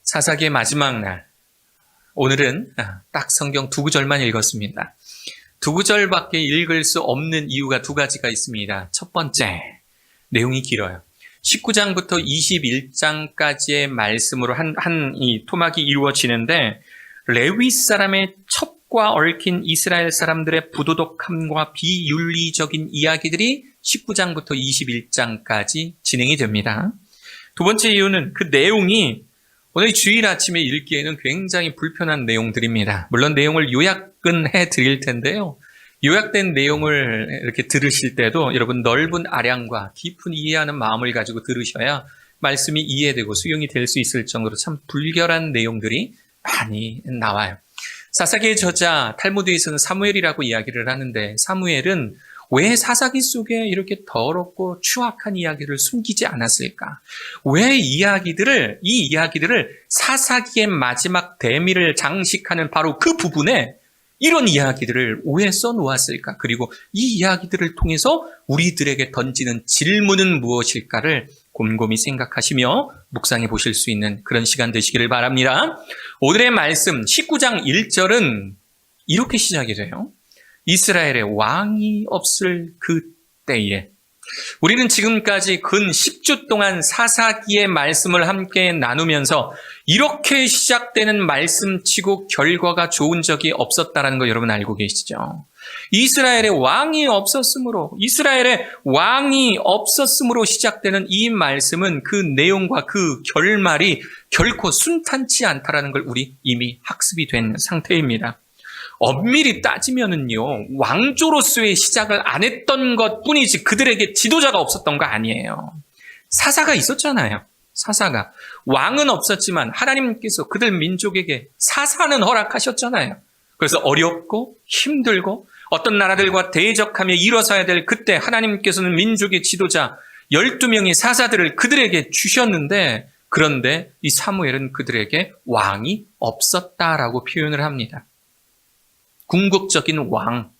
사사기의 마지막 날, 오늘은 딱 성경 2구절만 읽었습니다. 2구절밖에 읽을 수 없는 이유가 2가지가 있습니다. 첫 번째, 내용이 길어요. 19장부터 21장까지의 말씀으로 이 토막이 이루어지는데, 레위 사람의 첩과 얽힌 이스라엘 사람들의 부도덕함과 비윤리적인 이야기들이 19장부터 21장까지 진행이 됩니다. 두 번째 이유는 그 내용이 오늘 주일 아침에 읽기에는 굉장히 불편한 내용들입니다. 물론 내용을 요약은 해드릴 텐데요. 요약된 내용을 이렇게 들으실 때도 여러분 넓은 아량과 깊은 이해하는 마음을 가지고 들으셔야 말씀이 이해되고 수용이 될 수 있을 정도로 참 불결한 내용들이 많이 나와요. 사사기의 저자 탈무드에서는 사무엘이라고 이야기를 하는데, 사무엘은 왜 사사기 속에 이렇게 더럽고 추악한 이야기를 숨기지 않았을까? 왜 이 이야기들을 사사기의 마지막 대미를 장식하는 바로 그 부분에 이런 이야기들을 왜 써놓았을까? 그리고 이 이야기들을 통해서 우리들에게 던지는 질문은 무엇일까를 곰곰이 생각하시며 묵상해 보실 수 있는 그런 시간 되시기를 바랍니다. 오늘의 말씀 19장 1절은 이렇게 시작이 돼요. 이스라엘에 왕이 없을 그때에. 우리는 지금까지 근 10주 동안 사사기의 말씀을 함께 나누면서 이렇게 시작되는 말씀치고 결과가 좋은 적이 없었다는 거 여러분 알고 계시죠? 이스라엘에 왕이 없었으므로 시작되는 이 말씀은 그 내용과 그 결말이 결코 순탄치 않다라는 걸 우리 이미 학습이 된 상태입니다. 엄밀히 따지면은요, 왕조로서의 시작을 안 했던 것 뿐이지 그들에게 지도자가 없었던 거 아니에요. 사사가 있었잖아요. 사사가. 왕은 없었지만 하나님께서 그들 민족에게 사사는 허락하셨잖아요. 그래서 어렵고 힘들고 어떤 나라들과 대적하며 일어서야 될 그때 하나님께서는 민족의 지도자 12명의 사사들을 그들에게 주셨는데, 그런데 이 사무엘은 그들에게 왕이 없었다라고 표현을 합니다. 궁극적인 왕,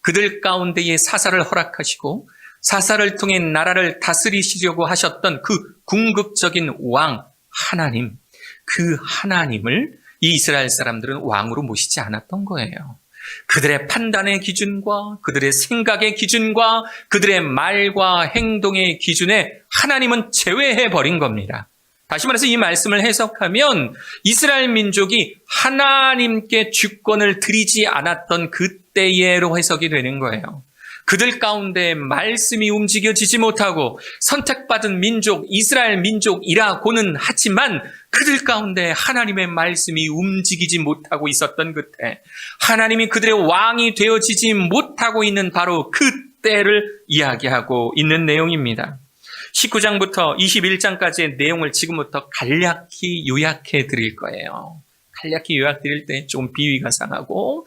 그들 가운데에 사사를 허락하시고 사사를 통해 나라를 다스리시려고 하셨던 그 궁극적인 왕 하나님, 그 하나님을 이 이스라엘 사람들은 왕으로 모시지 않았던 거예요. 그들의 판단의 기준과 그들의 생각의 기준과 그들의 말과 행동의 기준에 하나님은 제외해버린 겁니다. 다시 말해서 이 말씀을 해석하면 이스라엘 민족이 하나님께 주권을 드리지 않았던 그때에로 해석이 되는 거예요. 그들 가운데 말씀이 움직여지지 못하고 선택받은 민족, 이스라엘 민족이라고는 하지만 그들 가운데 하나님의 말씀이 움직이지 못하고 있었던 그때, 하나님이 그들의 왕이 되어지지 못하고 있는 바로 그때를 이야기하고 있는 내용입니다. 19장부터 21장까지의 내용을 지금부터 간략히 요약해 드릴 거예요. 간략히 요약 드릴 때 조금 비위가 상하고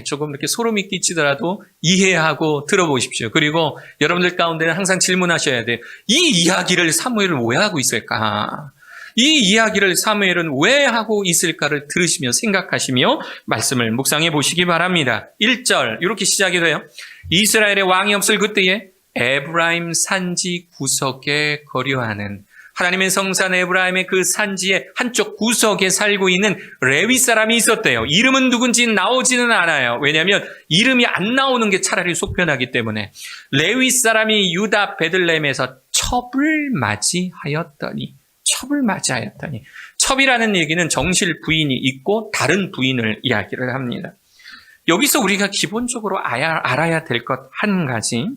조금 이렇게 소름이 끼치더라도 이해하고 들어보십시오. 그리고 여러분들 가운데는 항상 질문하셔야 돼요. 이 이야기를 사무엘은 왜 하고 있을까? 이 이야기를 사무엘은 왜 하고 있을까를 들으시며 생각하시며 말씀을 묵상해 보시기 바랍니다. 1절 이렇게 시작이 돼요. 이스라엘의 왕이 없을 그때에 에브라임 산지 구석에 거류하는, 하나님의 성산 에브라임의 그 산지의 한쪽 구석에 살고 있는 레위 사람이 있었대요. 이름은 누군지 나오지는 않아요. 왜냐하면 이름이 안 나오는 게 차라리 속편하기 때문에. 레위 사람이 유다 베들레헴에서 첩을 맞이하였더니, 첩이라는 얘기는 정실 부인이 있고 다른 부인을 이야기를 합니다. 여기서 우리가 기본적으로 알아야 될 것 한 가지,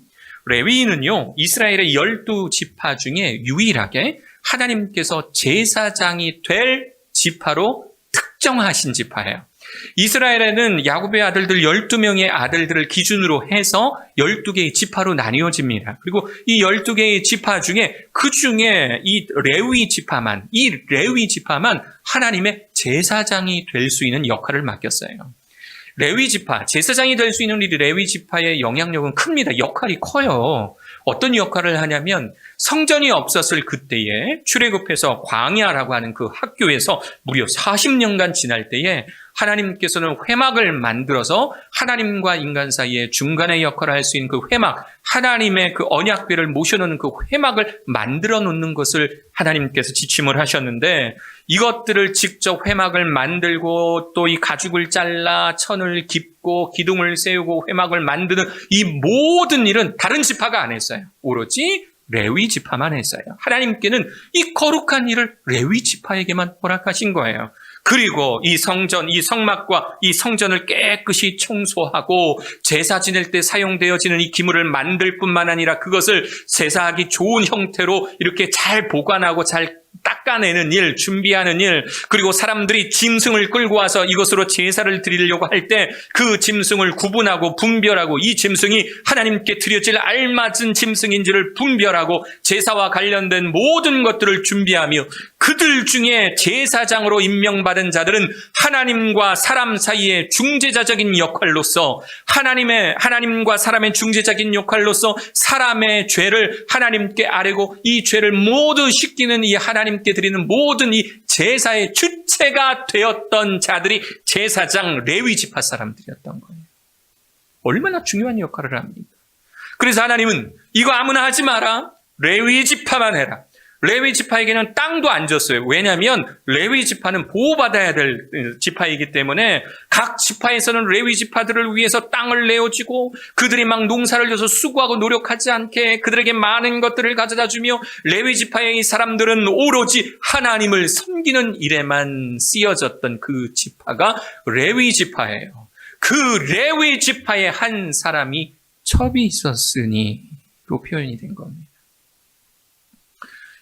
레위인은요, 이스라엘의 12지파 중에 유일하게 하나님께서 제사장이 될 지파로 특정하신 지파예요. 이스라엘에는 야곱의 아들들 12명의 아들들을 기준으로 해서 12개의 지파로 나뉘어집니다. 그리고 이 12개의 지파 중에 그 중에 이 레위 지파만 하나님의 제사장이 될 수 있는 역할을 맡겼어요. 레위 지파, 제사장이 될 수 있는 이 레위 지파의 영향력은 큽니다. 역할이 커요. 어떤 역할을 하냐면 성전이 없었을 그때에 출애굽해서 광야라고 하는 그 학교에서 무려 40년간 지날 때에 하나님께서는 회막을 만들어서 하나님과 인간 사이에 중간의 역할을 할 수 있는 그 회막, 하나님의 그 언약궤를 모셔놓는 그 회막을 만들어 놓는 것을 하나님께서 지침을 하셨는데, 이것들을 직접 회막을 만들고 또 이 가죽을 잘라 천을 깁고 기둥을 세우고 회막을 만드는 이 모든 일은 다른 지파가 안 했어요. 오로지 레위 지파만 했어요. 하나님께는 이 거룩한 일을 레위 지파에게만 허락하신 거예요. 그리고 이 성전, 이 성막과 이 성전을 깨끗이 청소하고 제사 지낼 때 사용되어지는 이 기물을 만들 뿐만 아니라 그것을 제사하기 좋은 형태로 이렇게 잘 보관하고 잘 닦아내는 일, 준비하는 일, 그리고 사람들이 짐승을 끌고 와서 이것으로 제사를 드리려고 할 때 그 짐승을 구분하고 분별하고 이 짐승이 하나님께 드려질 알맞은 짐승인지를 분별하고 제사와 관련된 모든 것들을 준비하며, 그들 중에 제사장으로 임명받은 자들은 하나님과 사람 사이의 중재자적인 역할로서 하나님과 사람의 중재자적인 역할로서 사람의 죄를 하나님께 아뢰고 이 죄를 모두 씻기는 이 하나님께 드리는 모든 이 제사의 주체가 되었던 자들이 제사장 레위 지파 사람들이었던 거예요. 얼마나 중요한 역할을 합니까? 그래서 하나님은 이거 아무나 하지 마라. 레위 지파만 해라. 레위 지파에게는 땅도 안 줬어요. 왜냐하면 레위 지파는 보호받아야 될 지파이기 때문에 각 지파에서는 레위 지파들을 위해서 땅을 내어주고 그들이 막 농사를 져서 수고하고 노력하지 않게 그들에게 많은 것들을 가져다 주며, 레위 지파의 이 사람들은 오로지 하나님을 섬기는 일에만 쓰여졌던 그 지파가 레위 지파예요. 그 레위 지파의 한 사람이 첩이 있었으니 로 표현이 된 겁니다.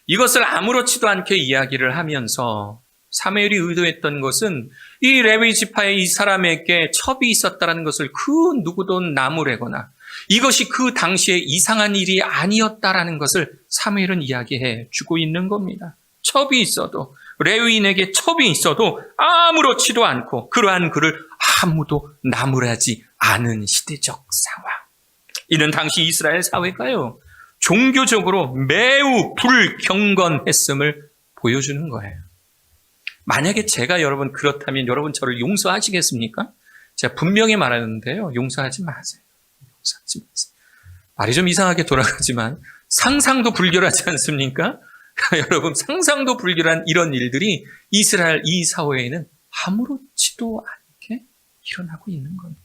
이것을 아무렇지도 않게 이야기를 하면서 사무엘이 의도했던 것은 이 레위 지파의 이 사람에게 첩이 있었다는 것을 그 누구도 나무래거나 이것이 그 당시에 이상한 일이 아니었다라는 것을 사무엘은 이야기해 주고 있는 겁니다. 첩이 있어도, 레위인에게 첩이 있어도 아무렇지도 않고 그러한 그를 아무도 나무라지 않은 시대적 상황. 이는 당시 이스라엘 사회가요, 종교적으로 매우 불경건했음을 보여주는 거예요. 만약에 제가 여러분 그렇다면 여러분 저를 용서하시겠습니까? 제가 분명히 말하는데요, 용서하지 마세요. 용서하지 마세요. 말이 좀 이상하게 돌아가지만 상상도 불결하지 않습니까? 여러분, 상상도 불결한 이런 일들이 이스라엘 이 사회에는 아무렇지도 않게 일어나고 있는 겁니다.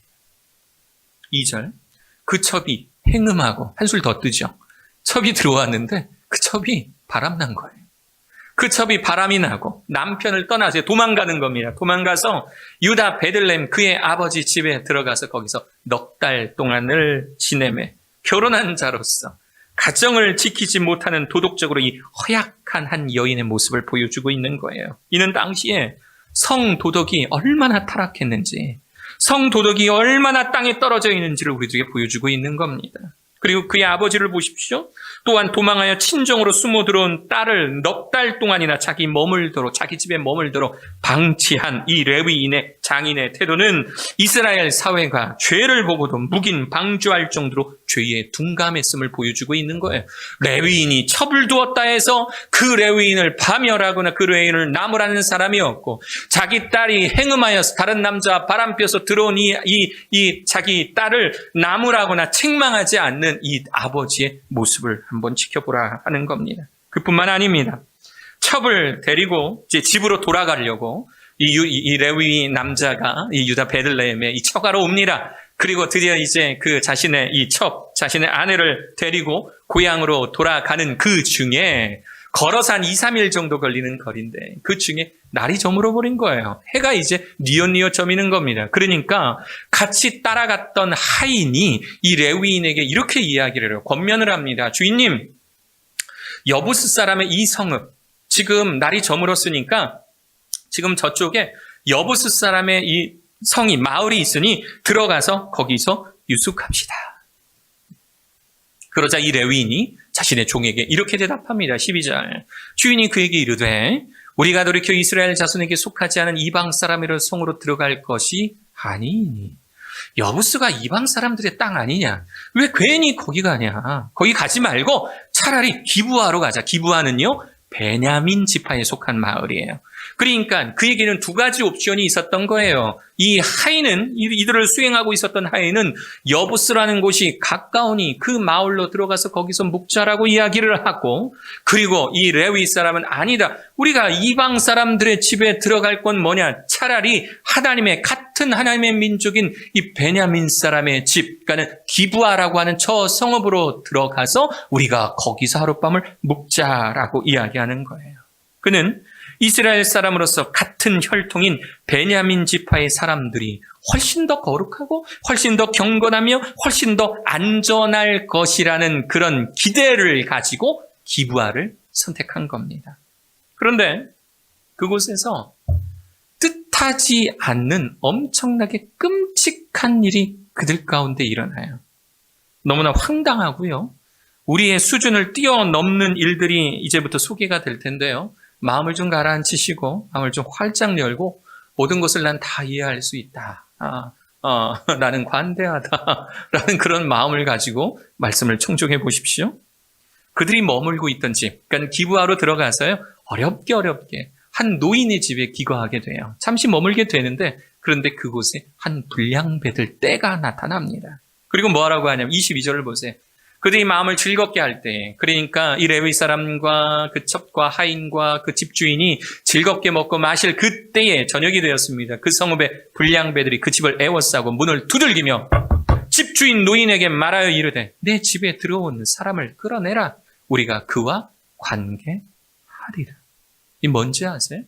2절, 그 첩이 행음하고, 한술 더 뜨죠. 첩이 들어왔는데 그 첩이 바람난 거예요. 그 첩이 바람이 나고 남편을 떠나서 도망가는 겁니다. 도망가서 유다 베들레헴 그의 아버지 집에 들어가서 거기서 넉 달 동안을 지내매 결혼한 자로서 가정을 지키지 못하는 도덕적으로 이 허약한 한 여인의 모습을 보여주고 있는 거예요. 이는 당시에 성도덕이 얼마나 타락했는지, 성도덕이 얼마나 땅에 떨어져 있는지를 우리들에게 보여주고 있는 겁니다. 그리고 그의 아버지를 보십시오. 또한 도망하여 친정으로 숨어 들어온 딸을 넉 달 동안이나 자기 집에 머물도록 방치한 이 레위인의 장인의 태도는 이스라엘 사회가 죄를 보고도 묵인 방주할 정도로 죄에 둔감했음을 보여주고 있는 거예요. 레위인이 첩을 두었다 해서 그 레위인을 파멸하거나 그 레위인을 나무라는 사람이 없고, 자기 딸이 행음하여서 다른 남자와 바람펴서 들어온 이 자기 딸을 나무라거나 책망하지 않는 이 아버지의 모습을 한번 지켜보라 하는 겁니다. 그뿐만 아닙니다. 첩을 데리고 이제 집으로 돌아가려고 이 레위 남자가 이 유다 베들레헴에 이 처가로 옵니다. 그리고 드디어 이제 그 자신의 자신의 아내를 데리고 고향으로 돌아가는 그 중에 걸어서 한 2, 3일 정도 걸리는 거리인데 그 중에 날이 저물어 버린 거예요. 해가 이제 뉘엿뉘엿 저미는 겁니다. 그러니까 같이 따라갔던 하인이 이 레위인에게 이렇게 이야기를 해요. 권면을 합니다. 주인님, 여부스 사람의 이 성읍, 지금 날이 저물었으니까 지금 저쪽에 여부스 사람의 이 성이, 마을이 있으니 들어가서 거기서 유숙합시다. 그러자 이 레위인이 자신의 종에게 이렇게 대답합니다. 12절. 주인이 그에게 이르되 우리가 돌이켜 이스라엘 자손에게 속하지 않은 이방 사람의 성으로 들어갈 것이 아니니. 여부스가 이방 사람들의 땅 아니냐? 왜 괜히 거기 가냐? 거기 가지 말고 차라리 기브아로 가자. 기브아는요, 베냐민 지파에 속한 마을이에요. 그러니까 그에게는 두 가지 옵션이 있었던 거예요. 이 하인은, 이들을 수행하고 있었던 하인은 여부스라는 곳이 가까우니 그 마을로 들어가서 거기서 묵자라고 이야기를 하고, 그리고 이 레위 사람은 아니다, 우리가 이방 사람들의 집에 들어갈 건 뭐냐, 차라리 같은 하나님의 민족인 이 베냐민 사람의 집, 그러니까 기브아라고 하는 저 성읍으로 들어가서 우리가 거기서 하룻밤을 묵자라고 이야기하는 거예요. 그는 이스라엘 사람으로서 같은 혈통인 베냐민 지파의 사람들이 훨씬 더 거룩하고 훨씬 더 경건하며 훨씬 더 안전할 것이라는 그런 기대를 가지고 기브아를 선택한 겁니다. 그런데 그곳에서 뜻하지 않는 엄청나게 끔찍한 일이 그들 가운데 일어나요. 너무나 황당하고요, 우리의 수준을 뛰어넘는 일들이 이제부터 소개가 될 텐데요, 마음을 좀 가라앉히시고 마음을 좀 활짝 열고 모든 것을 난 다 이해할 수 있다, 나는 관대하다 라는 그런 마음을 가지고 말씀을 청중해 보십시오. 그들이 머물고 있던 집, 그러니까 기브아로 들어가서요, 어렵게 한 노인의 집에 기거하게 돼요. 잠시 머물게 되는데, 그런데 그곳에 한 불량배들 떼가 나타납니다. 그리고 뭐라고 하냐면 22절을 보세요. 그들이 마음을 즐겁게 할 때, 그러니까 이 레위 사람과 그 첩과 하인과 그 집주인이 즐겁게 먹고 마실 그때에 저녁이 되었습니다. 그 성읍의 불량배들이 그 집을 에워싸고 문을 두들기며 집주인 노인에게 말하여 이르되, 내 집에 들어온 사람을 끌어내라, 우리가 그와 관계하리라. 이 뭔지 아세요?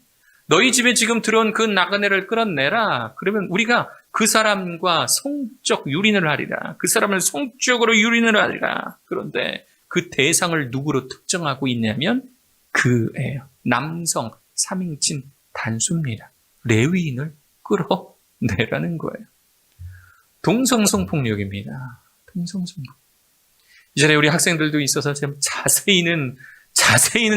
너희 집에 지금 들어온 그 나그네를 끌어내라. 그러면 우리가 그 사람과 성적 유린을 하리라. 그 사람을 성적으로 유린을 하리라. 그런데 그 대상을 누구로 특정하고 있냐면 그예요. 남성 3인칭 단수입니다. 레위인을 끌어내라는 거예요. 동성성폭력입니다. 동성성폭력. 이 자리에 우리 학생들도 있어서 좀 자세히는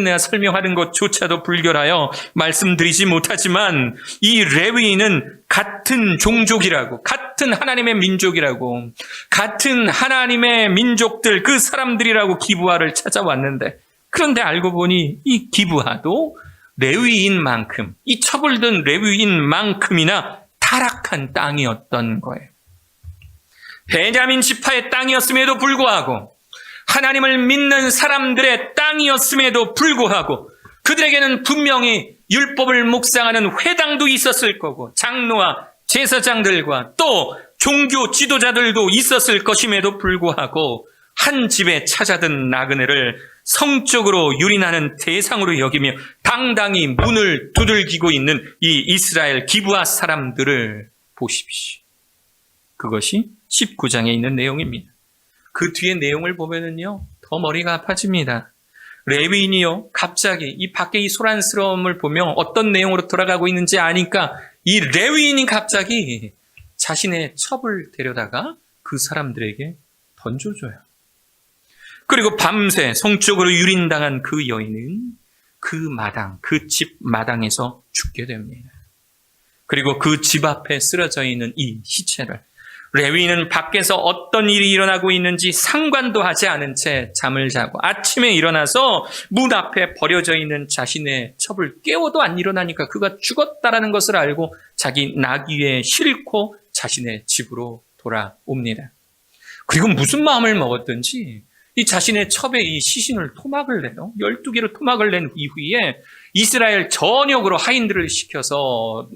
내가 설명하는 것조차도 불결하여 말씀드리지 못하지만, 이 레위인은 같은 종족이라고, 같은 하나님의 민족이라고, 같은 하나님의 민족들, 그 사람들이라고 기브아를 찾아왔는데, 그런데 알고 보니 이 기브아도 레위인만큼, 이 첩을든 레위인만큼이나 타락한 땅이었던 거예요. 베냐민 지파의 땅이었음에도 불구하고, 하나님을 믿는 사람들의 땅이었음에도 불구하고, 그들에게는 분명히 율법을 묵상하는 회당도 있었을 거고, 장로와 제사장들과 또 종교 지도자들도 있었을 것임에도 불구하고, 한 집에 찾아든 나그네를 성적으로 유린하는 대상으로 여기며 당당히 문을 두들기고 있는 이 이스라엘 기브아 사람들을 보십시오. 그것이 19장에 있는 내용입니다. 그 뒤에 내용을 보면은요, 더 머리가 아파집니다. 레위인이요, 갑자기 이 밖에 이 소란스러움을 보며 어떤 내용으로 돌아가고 있는지 아니까 이 레위인이 갑자기 자신의 첩을 데려다가 그 사람들에게 던져줘요. 그리고 밤새 성적으로 유린당한 그 여인은 그 집 마당에서 죽게 됩니다. 그리고 그 집 앞에 쓰러져 있는 이 시체를 레위인은 밖에서 어떤 일이 일어나고 있는지 상관도 하지 않은 채 잠을 자고, 아침에 일어나서 문 앞에 버려져 있는 자신의 첩을 깨워도 안 일어나니까 그가 죽었다라는 것을 알고 자기 나귀에 싣고 자신의 집으로 돌아옵니다. 그리고 무슨 마음을 먹었든지 이 자신의 첩에 이 시신을 토막을 내요. 12개로 토막을 낸 이후에 이스라엘 전역으로 하인들을 시켜서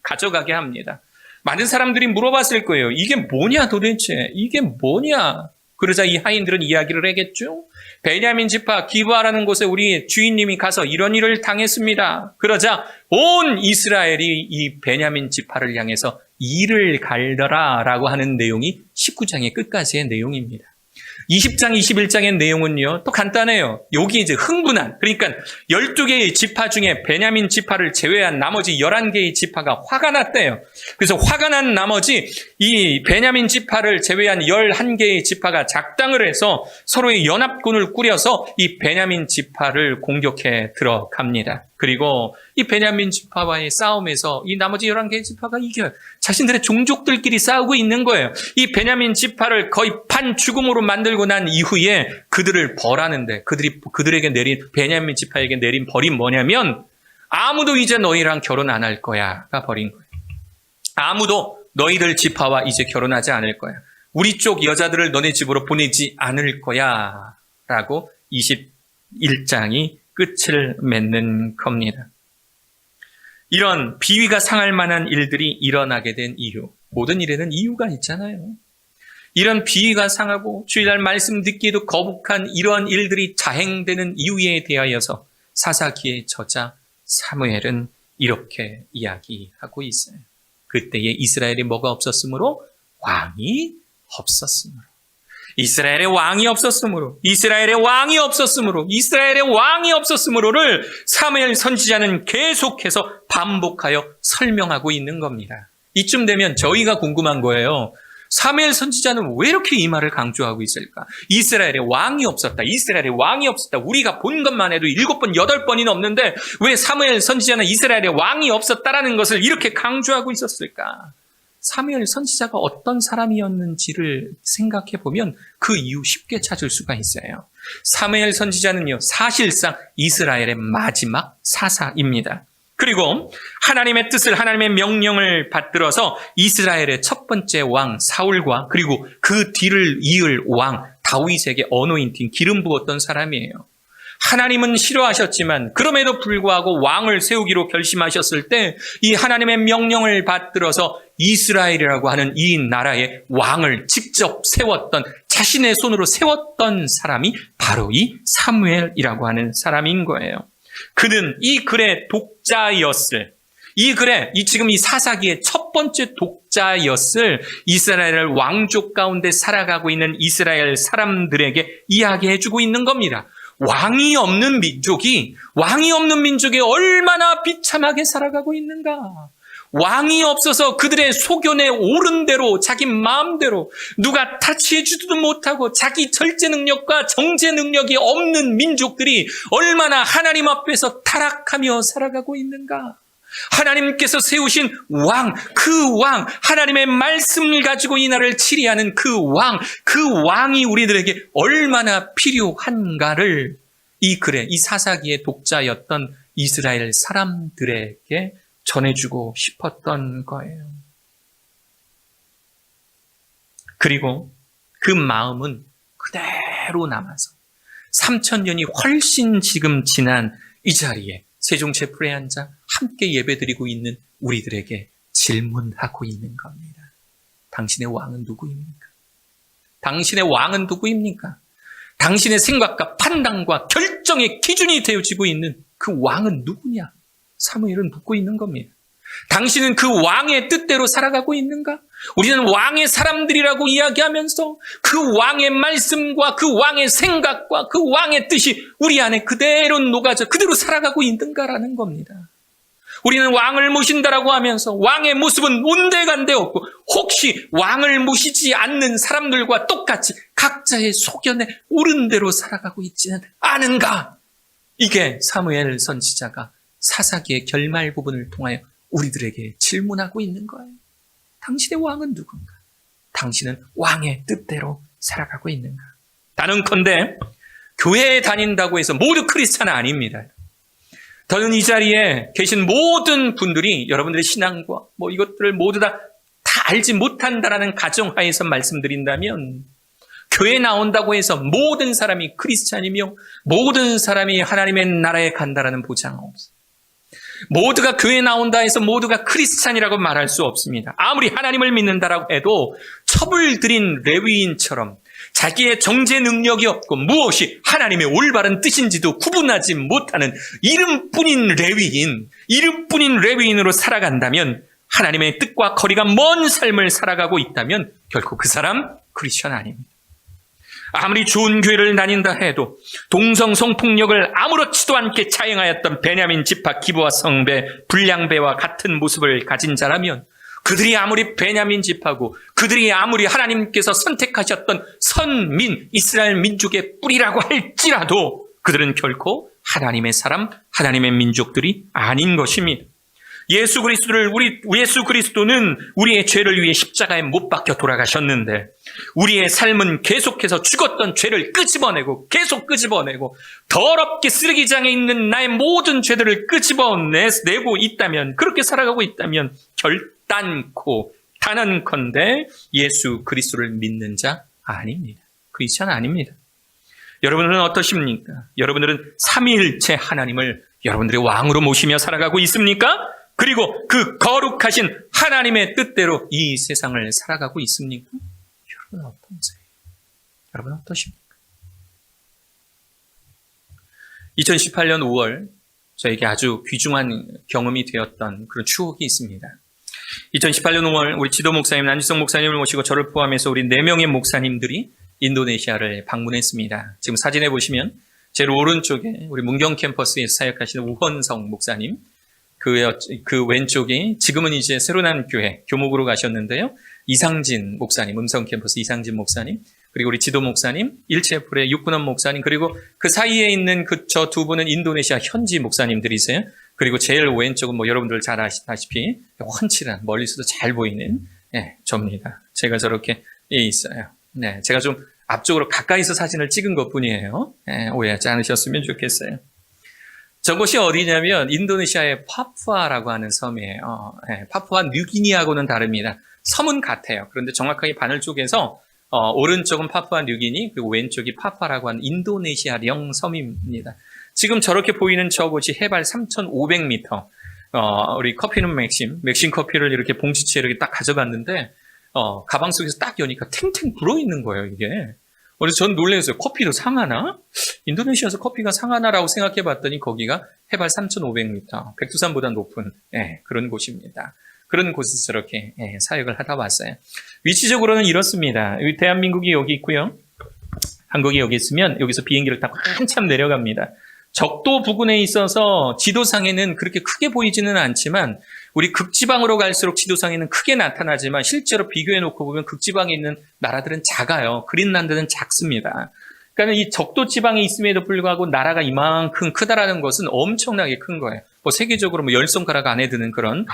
가져가게 합니다. 많은 사람들이 물어봤을 거예요. 이게 뭐냐 도대체? 이게 뭐냐? 그러자 이 하인들은 이야기를 하겠죠. 베냐민 지파 기브아라는 곳에 우리 주인님이 가서 이런 일을 당했습니다. 그러자 온 이스라엘이 이 베냐민 지파를 향해서 이를 갈더라 라고 하는 내용이 19장의 끝까지의 내용입니다. 20장, 21장의 내용은요, 또 간단해요. 여기 이제 흥분한, 그러니까 12개의 지파 중에 베냐민 지파를 제외한 나머지 11개의 지파가 화가 났대요. 그래서 화가 난 나머지 이 베냐민 지파를 제외한 11개의 지파가 작당을 해서 서로의 연합군을 꾸려서 이 베냐민 지파를 공격해 들어갑니다. 그리고 이 베냐민 지파와의 싸움에서 이 나머지 11개의 지파가 이겨요. 자신들의 종족들끼리 싸우고 있는 거예요. 이 베냐민 지파를 거의 반 죽음으로 만들고 떠들고 난 이후에 그들을 벌하는데 그들에게 내린 베냐민 지파에게 내린 벌이 뭐냐면 아무도 이제 너희랑 결혼 안 할 거야가 벌인 거예요. 아무도 너희들 지파와 이제 결혼하지 않을 거야. 우리 쪽 여자들을 너네 집으로 보내지 않을 거야 라고 21장이 끝을 맺는 겁니다. 이런 비위가 상할 만한 일들이 일어나게 된 이유, 모든 일에는 이유가 있잖아요. 이런 비위가 상하고 주일날 말씀 듣기에도 거북한 이러한 일들이 자행되는 이유에 대하여서 사사기의 저자 사무엘은 이렇게 이야기하고 있어요. 그때에 이스라엘에 뭐가 없었으므로? 왕이 없었으므로. 이스라엘의 왕이 없었으므로, 이스라엘의 왕이 없었으므로, 이스라엘의 왕이 없었으므로를 사무엘 선지자는 계속해서 반복하여 설명하고 있는 겁니다. 이쯤 되면 저희가 궁금한 거예요. 사무엘 선지자는 왜 이렇게 이 말을 강조하고 있을까? 이스라엘의 왕이 없었다. 이스라엘의 왕이 없었다. 우리가 본 것만 해도 7번, 8번이나 없는데 왜 사무엘 선지자는 이스라엘의 왕이 없었다라는 것을 이렇게 강조하고 있었을까? 사무엘 선지자가 어떤 사람이었는지를 생각해 보면 그 이유 쉽게 찾을 수가 있어요. 사무엘 선지자는요, 사실상 이스라엘의 마지막 사사입니다. 그리고 하나님의 뜻을, 하나님의 명령을 받들어서 이스라엘의 첫 번째 왕 사울과 그리고 그 뒤를 이을 왕 다윗에게 어노인팅, 기름 부었던 사람이에요. 하나님은 싫어하셨지만 그럼에도 불구하고 왕을 세우기로 결심하셨을 때 이 하나님의 명령을 받들어서 이스라엘이라고 하는 이 나라의 왕을 직접 세웠던, 자신의 손으로 세웠던 사람이 바로 이 사무엘이라고 하는 사람인 거예요. 그는 이 글의 독자였을, 지금 이 사사기의 첫 번째 독자였을 이스라엘 왕족 가운데 살아가고 있는 이스라엘 사람들에게 이야기해주고 있는 겁니다. 왕이 없는 민족이 얼마나 비참하게 살아가고 있는가. 왕이 없어서 그들의 소견에 오른 대로 자기 마음대로 누가 타치해주지도 못하고 자기 절제 능력과 정제 능력이 없는 민족들이 얼마나 하나님 앞에서 타락하며 살아가고 있는가. 하나님께서 세우신 왕, 그 왕, 하나님의 말씀을 가지고 이 나라를 치리하는 그 왕이 우리들에게 얼마나 필요한가를 이 글에, 이 사사기의 독자였던 이스라엘 사람들에게 전해주고 싶었던 거예요. 그리고 그 마음은 그대로 남아서 3000년이 훨씬 지금 지난 이 자리에 세종체풀에 앉아 함께 예배드리고 있는 우리들에게 질문하고 있는 겁니다. 당신의 왕은 누구입니까? 당신의 왕은 누구입니까? 당신의 생각과 판단과 결정의 기준이 되어지고 있는 그 왕은 누구냐? 사무엘은 묻고 있는 겁니다. 당신은 그 왕의 뜻대로 살아가고 있는가? 우리는 왕의 사람들이라고 이야기하면서 그 왕의 말씀과 그 왕의 생각과 그 왕의 뜻이 우리 안에 그대로 녹아져 그대로 살아가고 있는가라는 겁니다. 우리는 왕을 모신다라고 하면서 왕의 모습은 온데간데 없고 혹시 왕을 모시지 않는 사람들과 똑같이 각자의 소견에 오른 대로 살아가고 있지는 않은가? 이게 사무엘 선지자가 사사기의 결말 부분을 통하여 우리들에게 질문하고 있는 거예요. 당신의 왕은 누군가? 당신은 왕의 뜻대로 살아가고 있는가? 단언컨대 교회에 다닌다고 해서 모두 크리스찬은 아닙니다. 저는 이 자리에 계신 모든 분들이 여러분들의 신앙과 이것들을 모두 다 알지 못한다라는 가정하에서 말씀드린다면 교회 나온다고 해서 모든 사람이 크리스찬이며 모든 사람이 하나님의 나라에 간다라는 보장은 없어요. 모두가 교회 나온다 해서 모두가 크리스찬이라고 말할 수 없습니다. 아무리 하나님을 믿는다라고 해도 처불들인 레위인처럼 자기의 정제 능력이 없고 무엇이 하나님의 올바른 뜻인지도 구분하지 못하는 이름뿐인 레위인으로 살아간다면, 하나님의 뜻과 거리가 먼 삶을 살아가고 있다면 결코 그 사람 크리스천 아닙니다. 아무리 좋은 교회를 다닌다 해도 동성 성폭력을 아무렇지도 않게 자행하였던 베냐민 지파 기브와 성배, 불량배와 같은 모습을 가진 자라면, 그들이 아무리 베냐민 지파고 그들이 아무리 하나님께서 선택하셨던 선민, 이스라엘 민족의 뿌리라고 할지라도 그들은 결코 하나님의 사람, 하나님의 민족들이 아닌 것입니다. 예수 그리스도는 우리의 죄를 위해 십자가에 못 박혀 돌아가셨는데 우리의 삶은 계속해서 죽었던 죄를 끄집어내고 계속 끄집어내고 더럽게 쓰레기장에 있는 나의 모든 죄들을 끄집어내고 있다면, 그렇게 살아가고 있다면 결단코 단언컨대 예수 그리스도를 믿는 자 아닙니다. 크리스찬 아닙니다. 여러분들은 어떠십니까? 여러분들은 삼위일체 하나님을 여러분들의 왕으로 모시며 살아가고 있습니까? 그리고 그 거룩하신 하나님의 뜻대로 이 세상을 살아가고 있습니까? 여러분은 어떠세요? 여러분은 어떠십니까? 2018년 5월 저에게 아주 귀중한 경험이 되었던 그런 추억이 있습니다. 2018년 5월 우리 지도 목사님, 안지성 목사님을 모시고 저를 포함해서 우리 4명의 목사님들이 인도네시아를 방문했습니다. 지금 사진에 보시면 제일 오른쪽에 우리 문경 캠퍼스에서 사역하시는 우헌성 목사님, 그 왼쪽이 지금은 이제 새로 난 교회 교목으로 가셨는데요. 이상진 목사님, 음성 캠퍼스 이상진 목사님, 그리고 우리 지도 목사님, 일체풀의 육군원 목사님, 그리고 그 사이에 있는 저 두 분은 인도네시아 현지 목사님들이세요. 그리고 제일 왼쪽은 뭐 여러분들 잘 아시다시피 훤칠한 멀리서도 잘 보이는 저입니다. 제가 저렇게 있어요. 네, 제가 좀 앞쪽으로 가까이서 사진을 찍은 것뿐이에요. 오해하지 않으셨으면 좋겠어요. 저곳이 어디냐면 인도네시아의 파푸아라고 하는 섬이에요. 파푸아 뉴기니하고는 다릅니다. 섬은 같아요. 그런데 정확하게 바늘 쪽에서 오른쪽은 파푸아 뉴기니, 그리고 왼쪽이 파푸아라고 하는 인도네시아령 섬입니다. 지금 저렇게 보이는 저곳이 해발 3,500m. 우리 커피는 맥심 커피를 이렇게 봉지채 이렇게 딱 가져갔는데 가방 속에서 딱 여니까 탱탱 불어있는 거예요, 이게. 그래서 전 놀랐어요. 커피도 상하나? 인도네시아에서 커피가 상하나라고 생각해 봤더니 거기가 해발 3,500m, 백두산보다 높은 그런 곳입니다. 그런 곳에서 저렇게 사역을 하다 왔어요. 위치적으로는 이렇습니다. 대한민국이 여기 있고요. 한국이 여기 있으면 여기서 비행기를 타고 한참 내려갑니다. 적도 부근에 있어서 지도상에는 그렇게 크게 보이지는 않지만 우리 극지방으로 갈수록 지도상에는 크게 나타나지만 실제로 비교해놓고 보면 극지방에 있는 나라들은 작아요. 그린란드는 작습니다. 그러니까 이 적도 지방에 있음에도 불구하고 나라가 이만큼 크다라는 것은 엄청나게 큰 거예요. 뭐 세계적으로 뭐 10손가락 안에 드는 그런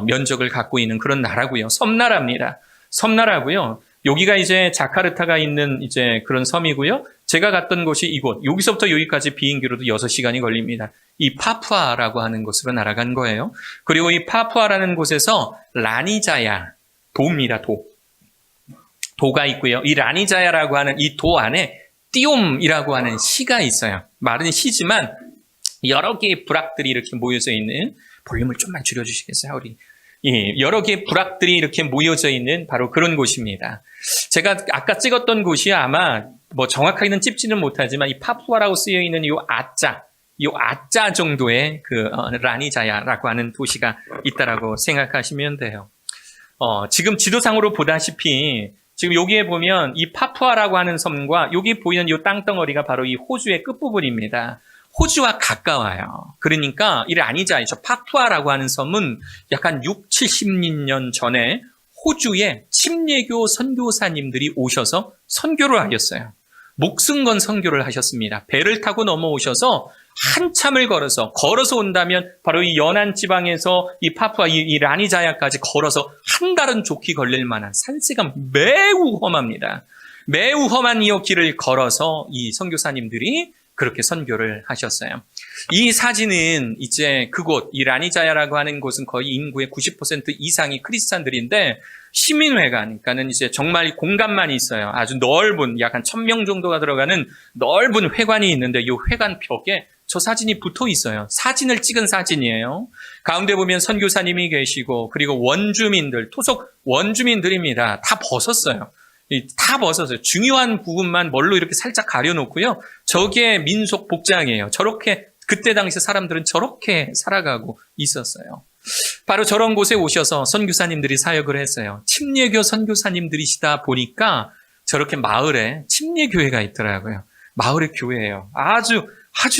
면적을 갖고 있는 그런 나라고요. 섬나라입니다. 섬나라고요. 여기가 이제 자카르타가 있는 이제 그런 섬이고요. 제가 갔던 곳이 이곳. 여기서부터 여기까지 비행기로도 6시간이 걸립니다. 이 파푸아라고 하는 곳으로 날아간 거예요. 그리고 이 파푸아라는 곳에서 라니자야 도입니다. 도가 있고요. 이 라니자야라고 하는 이 도 안에 띠옴이라고 하는 시가 있어요. 말은 시지만 여러 개의 부락들이 이렇게 모여져 있는, 볼륨을 좀만 줄여주시겠어요, 우리? 예, 여러 개의 부락들이 이렇게 모여져 있는 바로 그런 곳입니다. 제가 아까 찍었던 곳이 아마 뭐 정확하게는 찍지는 못하지만 이 파푸아라고 쓰여 있는 이 아짜 정도의 그 라니자야라고 하는 도시가 있다라고 생각하시면 돼요. 지금 지도상으로 보다시피 지금 여기에 보면 이 파푸아라고 하는 섬과 여기 보이는 이 땅덩어리가 바로 이 호주의 끝부분입니다. 호주와 가까워요. 그러니까 이 라니자야, 저 파푸아라고 하는 섬은 약간 6, 70년 전에 호주에 침례교 선교사님들이 오셔서 선교를 하셨어요. 목숨 건 선교를 하셨습니다. 배를 타고 넘어오셔서 한참을 걸어서 온다면 바로 이 연안 지방에서 이 파푸아, 이 라니자야까지 걸어서 한 달은 좋게 걸릴 만한 산세가 매우 험합니다. 매우 험한 이 길을 걸어서 이 선교사님들이 그렇게 선교를 하셨어요. 이 사진은 이제 그곳, 이 라니자야라고 하는 곳은 거의 인구의 90% 이상이 크리스찬들인데 시민회관, 그러니까는 이제 정말 공간만 있어요. 아주 넓은, 약 한 1,000명 정도가 들어가는 넓은 회관이 있는데 이 회관 벽에 저 사진이 붙어 있어요. 사진을 찍은 사진이에요. 가운데 보면 선교사님이 계시고 그리고 원주민들, 토속 원주민들입니다. 다 벗었어요. 중요한 부분만 뭘로 이렇게 살짝 가려놓고요. 저게 민속 복장이에요. 저렇게 그때 당시 사람들은 저렇게 살아가고 있었어요. 바로 저런 곳에 오셔서 선교사님들이 사역을 했어요. 침례교 선교사님들이시다 보니까 저렇게 마을에 침례교회가 있더라고요. 마을의 교회예요. 아주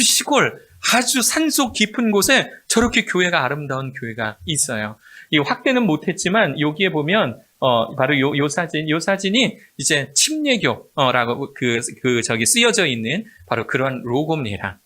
시골, 아주 산속 깊은 곳에 저렇게 교회가, 아름다운 교회가 있어요. 이 확대는 못했지만 여기에 보면 바로 요 사진이 이제 침례교라고 저기 쓰여져 있는 바로 그런 로고입니다.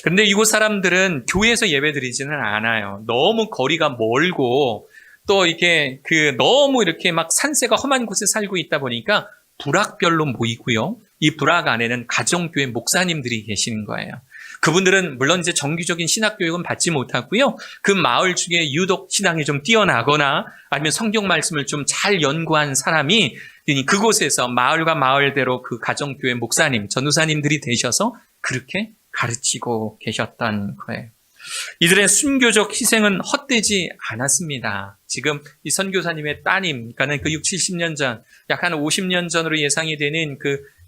그런데 이곳 사람들은 교회에서 예배 드리지는 않아요. 너무 거리가 멀고 또 이게 너무 이렇게 막 산세가 험한 곳에 살고 있다 보니까 부락별로 모이고요. 이 부락 안에는 가정교회 목사님들이 계시는 거예요. 그분들은 물론 이제 정규적인 신학 교육은 받지 못하고요. 그 마을 중에 유독 신앙이 좀 뛰어나거나 아니면 성경 말씀을 좀 잘 연구한 사람이 그곳에서 마을과 마을대로 그 가정교회 목사님, 전도사님들이 되셔서 그렇게 가르치고 계셨던 거예요. 이들의 순교적 희생은 헛되지 않았습니다. 지금 이 선교사님의 따님, 그러니까 그 60, 70년 전, 약 한 50년 전으로 예상이 되는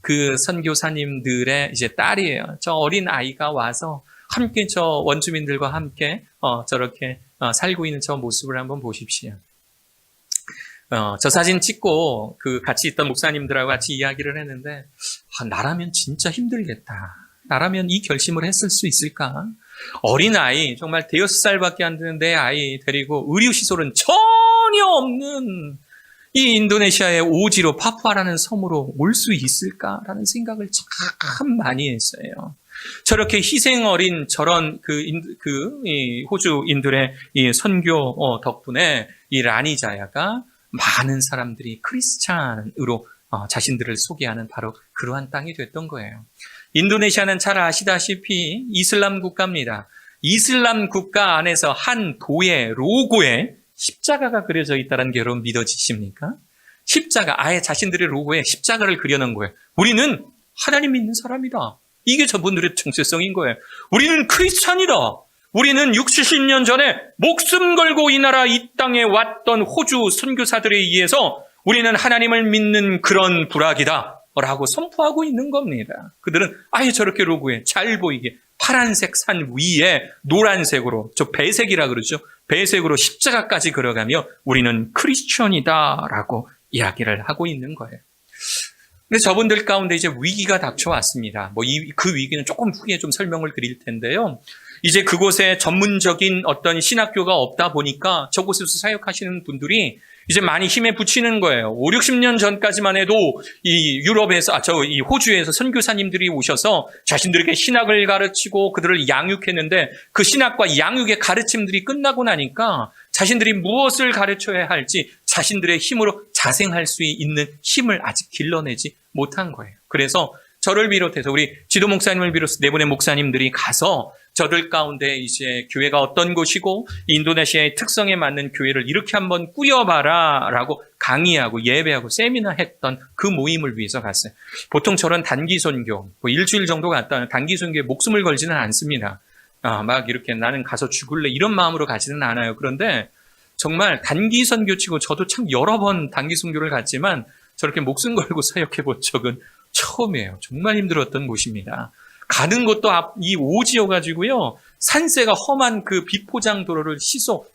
그 선교사님들의 이제 딸이에요. 저 어린 아이가 와서 함께 저 원주민들과 함께 저렇게 살고 있는 저 모습을 한번 보십시오. 저 사진 찍고 같이 있던 목사님들하고 같이 이야기를 했는데, 나라면 진짜 힘들겠다. 나라면 이 결심을 했을 수 있을까? 어린 아이, 정말 대여섯 살밖에 안 되는 내 아이 데리고 의료시설은 전혀 없는 이 인도네시아의 오지로 파푸아라는 섬으로 올 수 있을까라는 생각을 참 많이 했어요. 저렇게 희생 어린 저런 이 호주인들의 이 선교 덕분에 이 라니자야가 많은 사람들이 크리스찬으로 자신들을 소개하는 바로 그러한 땅이 됐던 거예요. 인도네시아는 잘 아시다시피 이슬람 국가입니다. 이슬람 국가 안에서 한 도의 로고에 십자가가 그려져 있다는 게 여러분 믿어지십니까? 십자가, 아예 자신들의 로고에 십자가를 그려놓은 거예요. 우리는 하나님 믿는 사람이다. 이게 저분들의 정체성인 거예요. 우리는 크리스찬이다. 우리는 60, 70년 전에 목숨 걸고 이 나라 이 땅에 왔던 호주 선교사들에 의해서 우리는 하나님을 믿는 그런 부락이다 라고 선포하고 있는 겁니다. 그들은 아예 저렇게 로고에 잘 보이게 파란색 산 위에 노란색으로, 저 배색이라 그러죠. 배색으로 십자가까지 그려가며 우리는 크리스천이다 라고 이야기를 하고 있는 거예요. 근데 저분들 가운데 이제 위기가 닥쳐왔습니다. 그 위기는 조금 후에 좀 설명을 드릴 텐데요. 이제 그곳에 전문적인 어떤 신학교가 없다 보니까 저곳에서 사역하시는 분들이 이제 많이 힘에 부치는 거예요. 5, 60년 전까지만 해도 이 유럽에서, 이 호주에서 선교사님들이 오셔서 자신들에게 신학을 가르치고 그들을 양육했는데 그 신학과 양육의 가르침들이 끝나고 나니까 자신들이 무엇을 가르쳐야 할지 자신들의 힘으로 자생할 수 있는 힘을 아직 길러내지 못한 거예요. 그래서 저를 비롯해서 우리 지도 목사님을 비롯해서 네 분의 목사님들이 가서 저들 가운데 이제 교회가 어떤 곳이고 인도네시아의 특성에 맞는 교회를 이렇게 한번 꾸려봐라 라고 강의하고 예배하고 세미나 했던 그 모임을 위해서 갔어요. 보통 저런 단기 선교, 일주일 정도 갔다 단기 선교에 목숨을 걸지는 않습니다. 막 이렇게 나는 가서 죽을래 이런 마음으로 가지는 않아요. 그런데 정말 단기 선교치고 저도 참 여러 번 단기 선교를 갔지만 저렇게 목숨 걸고 사역해 본 적은 처음이에요. 정말 힘들었던 곳입니다. 가는 것도 이 오지여가지고요. 산세가 험한 그 비포장 도로를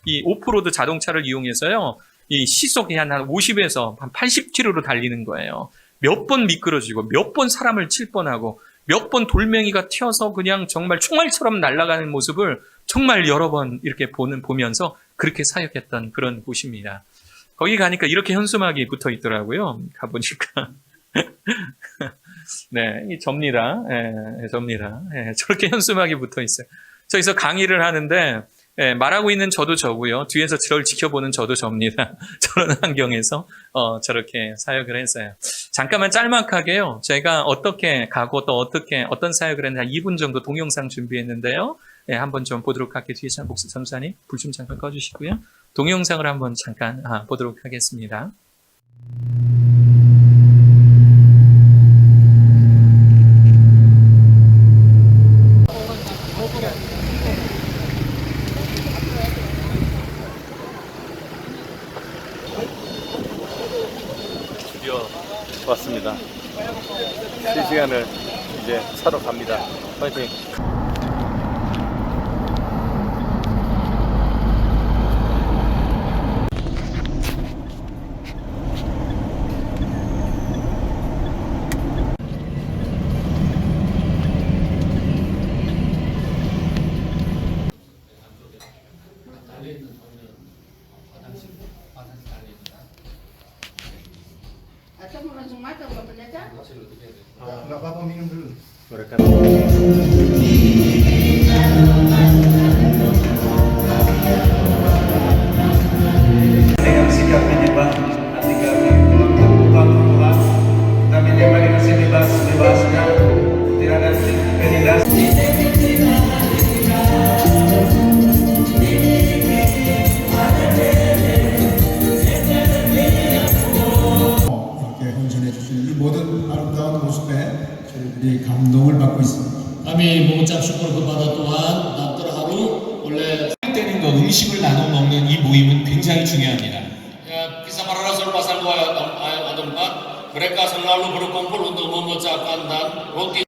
이 오프로드 자동차를 이용해서요. 이 시속이 한 50에서 한 80km로 달리는 거예요. 몇 번 미끄러지고 몇 번 사람을 칠 뻔하고 몇 번 돌멩이가 튀어서 그냥 정말 총알처럼 날아가는 모습을 정말 여러 번 이렇게 보면서 그렇게 사역했던 그런 곳입니다. 거기 가니까 이렇게 현수막이 붙어 있더라고요. 가보니까. 네, 이 접니다. 접니다. 저렇게 현수막이 붙어 있어요. 저기서 강의를 하는데, 말하고 있는 저도 저고요. 뒤에서 저를 지켜보는 저도 접니다. 저런 환경에서, 저렇게 사역을 했어요. 잠깐만 짤막하게요. 제가 어떻게 가고 또 어떤 사역을 했는지 한 2분 정도 동영상 준비했는데요. 한번 좀 보도록 할게요. 뒤에 목사 전사님, 불 좀 잠깐 꺼주시고요. 동영상을 한번 잠깐 보도록 하겠습니다. 드디어 왔습니다. 실시간을 이제 사러 갑니다. 파이팅! Atau mau langsung makan Bapak Pendeta? Enggak apa-apa minum dulu. Mereka 도움을 받고 있습니다. kami mengucap syukur kepada Tuhan dan terharu oleh 때는 음식을 나눠 먹는 이 모임은 굉장히 중요합니다. Kisah Para Rasul pasal 2 ayat 4, mereka selalu berkumpul untuk memecahkan dan roti.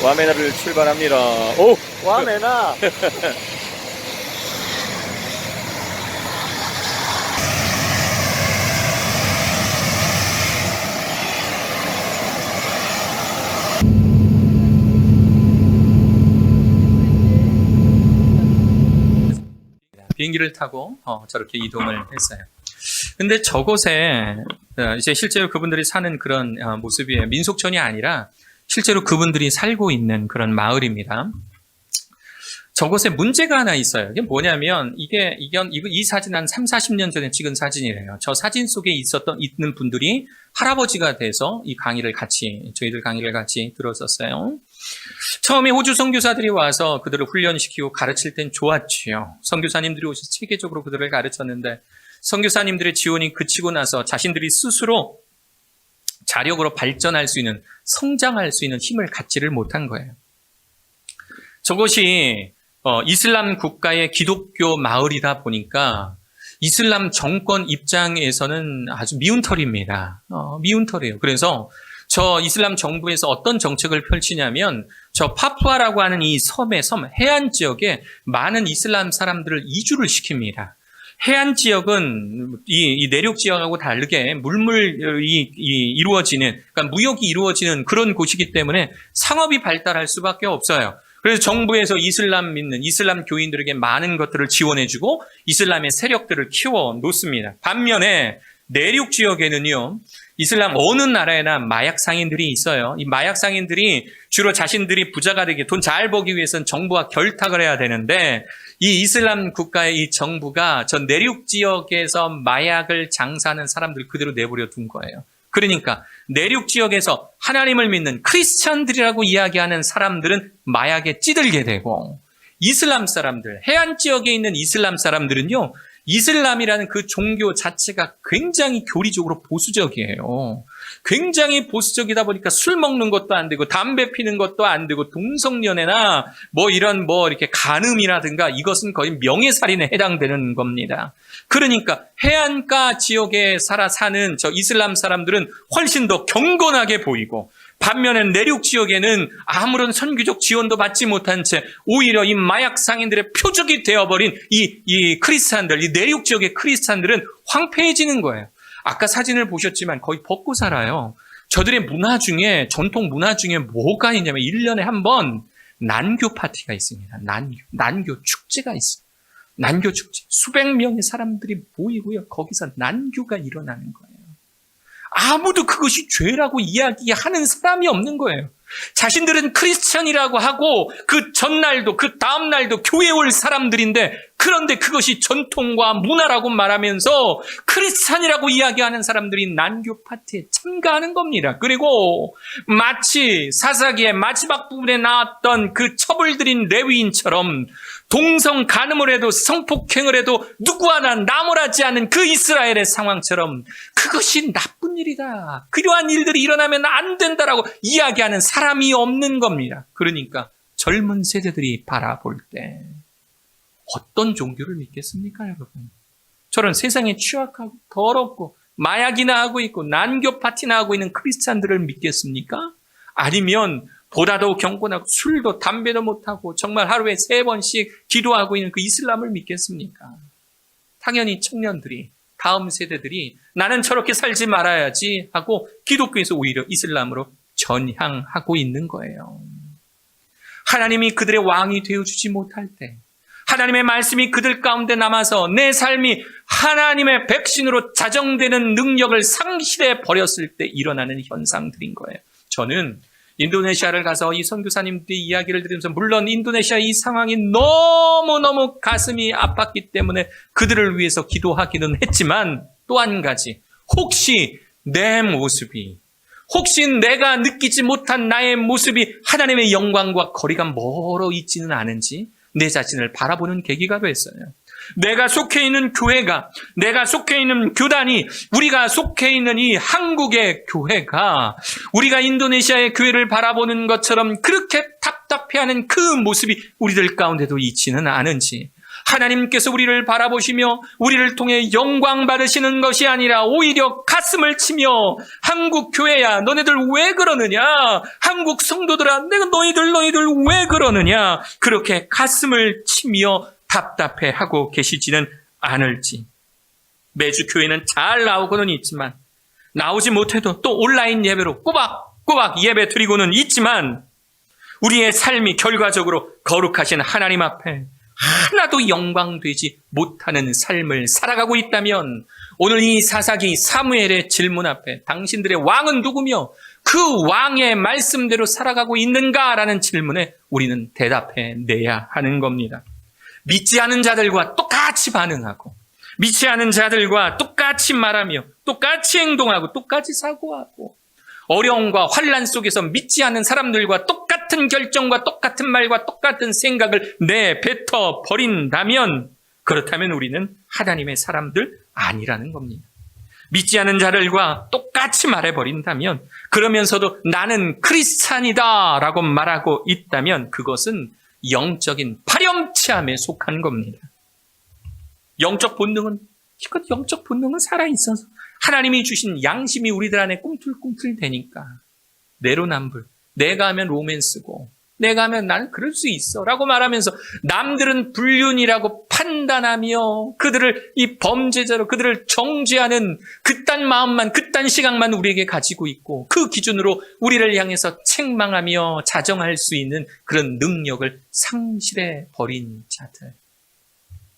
와메나를 출발합니다. 오, 와메나. 비행기를 타고 저렇게 이동을 했어요. 근데 저곳에 이제 실제로 그분들이 사는 그런 모습이에요. 민속촌이 아니라 실제로 그분들이 살고 있는 그런 마을입니다. 저곳에 문제가 하나 있어요. 이게 뭐냐면 이 사진 한 3, 40년 전에 찍은 사진이래요. 저 사진 속에 있는 분들이 할아버지가 돼서 저희들 강의를 같이 들었었어요. 처음에 호주 선교사들이 와서 그들을 훈련시키고 가르칠 땐 좋았지요. 선교사님들이 오셔서 체계적으로 그들을 가르쳤는데 선교사님들의 지원이 그치고 나서 자신들이 스스로 자력으로 발전할 수 있는, 성장할 수 있는 힘을 갖지를 못한 거예요. 저것이 이슬람 국가의 기독교 마을이다 보니까 이슬람 정권 입장에서는 아주 미운털입니다. 미운털이에요. 그래서 저 이슬람 정부에서 어떤 정책을 펼치냐면 저 파푸아라고 하는 이 섬 해안 지역에 많은 이슬람 사람들을 이주를 시킵니다. 해안 지역은 이 내륙 지역하고 다르게 물물이 이루어지는, 그러니까 무역이 이루어지는 그런 곳이기 때문에 상업이 발달할 수밖에 없어요. 그래서 정부에서 이슬람 믿는 이슬람 교인들에게 많은 것들을 지원해주고 이슬람의 세력들을 키워 놓습니다. 반면에 내륙 지역에는요, 이슬람 어느 나라에나 마약 상인들이 있어요. 이 마약 상인들이 주로 자신들이 부자가 되게 돈 잘 벌기 위해서는 정부와 결탁을 해야 되는데 이 이슬람 국가의 이 정부가 전 내륙 지역에서 마약을 장사하는 사람들 그대로 내버려 둔 거예요. 그러니까 내륙 지역에서 하나님을 믿는 크리스찬들이라고 이야기하는 사람들은 마약에 찌들게 되고 이슬람 사람들, 해안 지역에 있는 이슬람 사람들은요, 이슬람이라는 그 종교 자체가 굉장히 교리적으로 보수적이에요. 굉장히 보수적이다 보니까 술 먹는 것도 안 되고 담배 피는 것도 안 되고 동성연애나 이렇게 간음이라든가 이것은 거의 명예살인에 해당되는 겁니다. 그러니까 해안가 지역에 사는 저 이슬람 사람들은 훨씬 더 경건하게 보이고 반면에 내륙 지역에는 아무런 선교적 지원도 받지 못한 채 오히려 이 마약 상인들의 표적이 되어버린 이 크리스찬들, 이 내륙 지역의 크리스찬들은 황폐해지는 거예요. 아까 사진을 보셨지만 거의 벗고 살아요. 저들의 문화 중에, 전통 문화 중에 뭐가 있냐면 1년에 한 번 난교 파티가 있습니다. 난교 축제가 있어요. 난교 축제. 수백 명의 사람들이 모이고요. 거기서 난교가 일어나는 거예요. 아무도 그것이 죄라고 이야기하는 사람이 없는 거예요. 자신들은 크리스천이라고 하고 그 전날도 그 다음날도 교회에 올 사람들인데 그런데 그것이 전통과 문화라고 말하면서 크리스천이라고 이야기하는 사람들이 난교 파티에 참가하는 겁니다. 그리고 마치 사사기의 마지막 부분에 나왔던 그 처벌들인 레위인처럼 동성 간음을 해도 성폭행을 해도 누구 하나 나무라지 않은 그 이스라엘의 상황처럼 그것이 나쁜 일이다. 그러한 일들이 일어나면 안 된다라고 이야기하는 사람이 없는 겁니다. 그러니까 젊은 세대들이 바라볼 때 어떤 종교를 믿겠습니까, 여러분? 저런 세상에 취약하고 더럽고 마약이나 하고 있고 난교 파티나 하고 있는 크리스찬들을 믿겠습니까? 아니면 보다 더 경건하고 술도 담배도 못하고 정말 하루에 3번씩 기도하고 있는 그 이슬람을 믿겠습니까? 당연히 청년들이, 다음 세대들이 나는 저렇게 살지 말아야지 하고 기독교에서 오히려 이슬람으로 전향하고 있는 거예요. 하나님이 그들의 왕이 되어주지 못할 때, 하나님의 말씀이 그들 가운데 남아서 내 삶이 하나님의 백신으로 자정되는 능력을 상실해 버렸을 때 일어나는 현상들인 거예요. 저는 인도네시아를 가서 이 선교사님들의 이야기를 들으면서 물론 인도네시아 이 상황이 너무너무 가슴이 아팠기 때문에 그들을 위해서 기도하기는 했지만 또 한 가지, 혹시 내 모습이, 혹시 내가 느끼지 못한 나의 모습이 하나님의 영광과 거리가 멀어 있지는 않은지 내 자신을 바라보는 계기가 됐어요. 내가 속해 있는 교회가, 내가 속해 있는 교단이, 우리가 속해 있는 이 한국의 교회가 우리가 인도네시아의 교회를 바라보는 것처럼 그렇게 답답해하는 그 모습이 우리들 가운데도 있지는 않은지, 하나님께서 우리를 바라보시며 우리를 통해 영광 받으시는 것이 아니라 오히려 가슴을 치며 한국 교회야 너네들 왜 그러느냐, 한국 성도들아 내가 너희들 왜 그러느냐, 그렇게 가슴을 치며 답답해하고 계시지는 않을지. 매주 교회는 잘 나오고는 있지만, 나오지 못해도 또 온라인 예배로 꼬박꼬박 예배 드리고는 있지만, 우리의 삶이 결과적으로 거룩하신 하나님 앞에 하나도 영광되지 못하는 삶을 살아가고 있다면, 오늘 이 사사기 사무엘의 질문 앞에 당신들의 왕은 누구며 그 왕의 말씀대로 살아가고 있는가라는 질문에 우리는 대답해 내야 하는 겁니다. 믿지 않은 자들과 똑같이 반응하고, 믿지 않은 자들과 똑같이 말하며, 똑같이 행동하고, 똑같이 사고하고, 어려움과 환난 속에서 믿지 않는 사람들과 똑같은 결정과 똑같은 말과 똑같은 생각을 내뱉어 버린다면, 그렇다면 우리는 하나님의 사람들 아니라는 겁니다. 믿지 않은 자들과 똑같이 말해버린다면, 그러면서도 나는 크리스찬이다 라고 말하고 있다면 그것은 영적인 파렴치함에 속한 겁니다. 영적 본능은 살아있어서 하나님이 주신 양심이 우리들 안에 꿈틀꿈틀 대니까 내로남불, 내가 하면 로맨스고 내가 하면 나는 그럴 수 있어 라고 말하면서 남들은 불륜이라고 판단하며 그들을 이 범죄자로 그들을 정죄하는 그딴 마음만, 그딴 시각만 우리에게 가지고 있고, 그 기준으로 우리를 향해서 책망하며 자정할 수 있는 그런 능력을 상실해 버린 자들.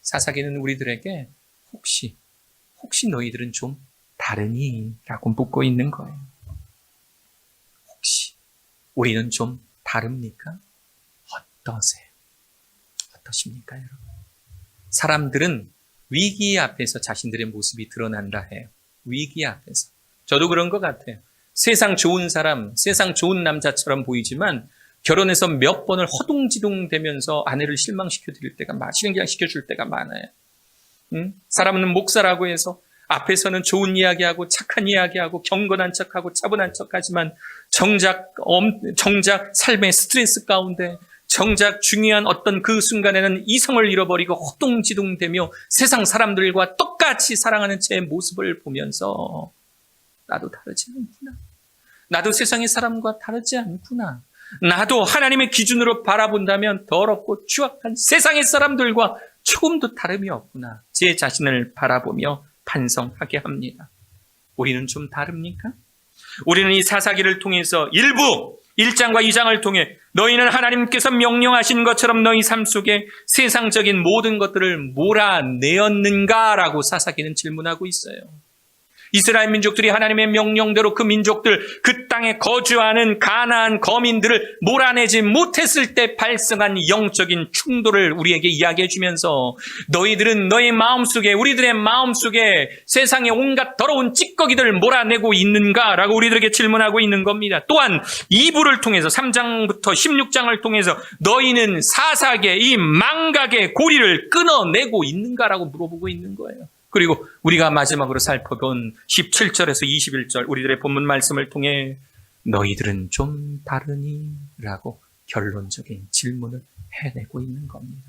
사사기는 우리들에게 혹시 너희들은 좀 다르니? 라고 묻고 있는 거예요. 혹시 우리는 좀 다릅니까? 어떠십니까, 여러분? 사람들은 위기 앞에서 자신들의 모습이 드러난다 해요. 위기 앞에서. 저도 그런 것 같아요. 세상 좋은 사람, 세상 좋은 남자처럼 보이지만 결혼해서 몇 번을 허둥지둥 되면서 아내를 실망시켜줄 때가 많아요. 사람은 목사라고 해서 앞에서는 좋은 이야기하고 착한 이야기하고 경건한 척하고 차분한 척하지만 정작 삶의 스트레스 가운데, 정작 중요한 어떤 그 순간에는 이성을 잃어버리고 허둥지둥되며 세상 사람들과 똑같이 살아가는 제 모습을 보면서 나도 다르지 않구나. 나도 세상의 사람과 다르지 않구나. 나도 하나님의 기준으로 바라본다면 더럽고 추악한 세상의 사람들과 조금도 다름이 없구나. 제 자신을 바라보며 반성하게 합니다. 우리는 좀 다릅니까? 우리는 이 사사기를 통해서 일부 1장과 2장을 통해 너희는 하나님께서 명령하신 것처럼 너희 삶 속에 세상적인 모든 것들을 몰아내었는가라고 사사기는 질문하고 있어요. 이스라엘 민족들이 하나님의 명령대로 그 민족들, 그 땅에 거주하는 가나안 거민들을 몰아내지 못했을 때 발생한 영적인 충돌을 우리에게 이야기해 주면서 너희들은 너희 마음속에, 우리들의 마음속에 세상의 온갖 더러운 찌꺼기들을 몰아내고 있는가라고 우리들에게 질문하고 있는 겁니다. 또한 2부를 통해서 3장부터 16장을 통해서 너희는 사사계, 이 망각의 고리를 끊어내고 있는가라고 물어보고 있는 거예요. 그리고 우리가 마지막으로 살펴본 17절에서 21절 우리들의 본문 말씀을 통해 너희들은 좀 다르니? 라고 결론적인 질문을 해내고 있는 겁니다.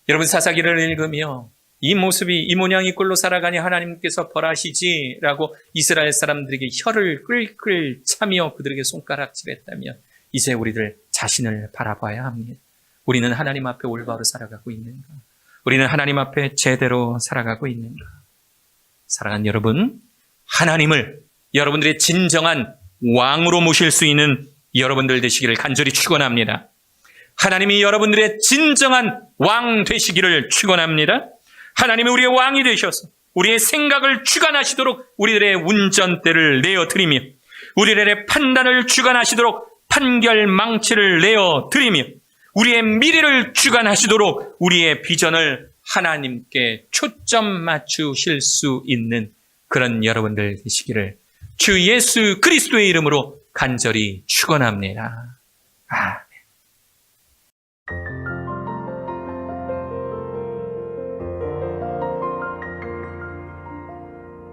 여러분, 사사기를 읽으며 이 모습이, 이 모양이 꼴로 살아가니 하나님께서 벌하시지 라고 이스라엘 사람들에게 혀를 끌끌 차며 그들에게 손가락질했다면 이제 우리들 자신을 바라봐야 합니다. 우리는 하나님 앞에 올바로 살아가고 있는가? 우리는 하나님 앞에 제대로 살아가고 있는가? 사랑하는 여러분, 하나님을 여러분들의 진정한 왕으로 모실 수 있는 여러분들 되시기를 간절히 축원합니다. 하나님이 여러분들의 진정한 왕 되시기를 축원합니다. 하나님이 우리의 왕이 되셔서 우리의 생각을 주관하시도록 우리들의 운전대를 내어드리며 우리들의 판단을 주관하시도록 판결 망치를 내어드리며 우리의 미래를 주관하시도록 우리의 비전을 하나님께 초점 맞추실 수 있는 그런 여러분들 되시기를 주 예수 그리스도의 이름으로 간절히 축원합니다.